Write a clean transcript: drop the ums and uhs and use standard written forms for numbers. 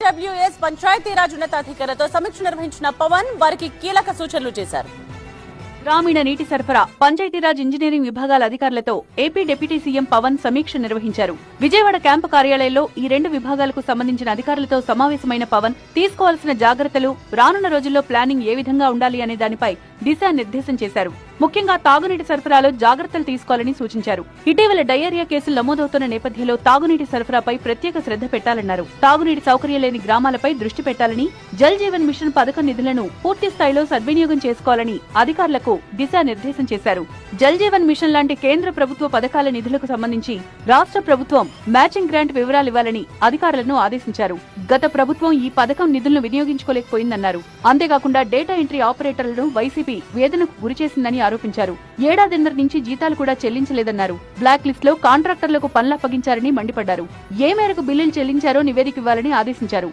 ఏపీడబ్ల్యూఎస్ పంచాయతీరాజ్ ఉన్నతాధికారులతో సమీక్ష నిర్వహించిన పవన్ వారికి కీలక సూచనలు చేశారు. గ్రామీణ నీటి సరఫరా, పంచాయతీరాజ్ ఇంజనీరింగ్ విభాగాల అధికారులతో ఏపీ డిప్యూటీ సీఎం పవన్ సమీక్ష నిర్వహించారు. విజయవాడ క్యాంపు కార్యాలయంలో ఈ రెండు విభాగాలకు సంబంధించిన అధికారులతో సమావేశమైన పవన్ తీసుకోవాల్సిన జాగ్రత్తలు, రానున్న రోజుల్లో ప్లానింగ్ ఏ విధంగా ఉండాలి అనే దానిపై దిశానిర్దేశం చేశారు. ముఖ్యంగా తాగునీటి సరఫరాలో జాగ్రత్తలు తీసుకోవాలని సూచించారు. ఇటీవల డయేరియా కేసులు నమోదవుతున్న నేపథ్యంలో తాగునీటి సరఫరాపై ప్రత్యేక శ్రద్ధ పెట్టాలన్నారు. తాగునీటి సౌకర్యం లేని గ్రామాలపై దృష్టి పెట్టాలని, జల్ జీవన్ మిషన్ పథకం నిధులను పూర్తి స్థాయిలో సద్వినియోగం చేసుకోవాలని అధికారులకు దిశానిర్దేశం చేశారు. జల్ జీవన్ మిషన్ లాంటి కేంద్ర ప్రభుత్వ పథకాల నిధులకు సంబంధించి రాష్ట్ర ప్రభుత్వం మ్యాచింగ్ గ్రాంట్ వివరాలివ్వాలని అధికారులను ఆదేశించారు. గత ప్రభుత్వం ఈ పథకం నిధులను వినియోగించుకోలేకపోయిందన్నారు. అంతేకాకుండా డేటా ఎంట్రీ ఆపరేటర్లను వైసీపీ వేదనకు గురిచేసిందని ఆరోపించారు. ఏడాదిన్నర నుంచి జీతాలు కూడా చెల్లించలేదన్నారు. బ్లాక్ లిస్ట్ లో కాంట్రాక్టర్లకు పనులప్పగించారని మండిపడ్డారు. ఏ మేరకు బిల్లులు చెల్లించారో నివేదిక ఇవ్వాలని ఆదేశించారు.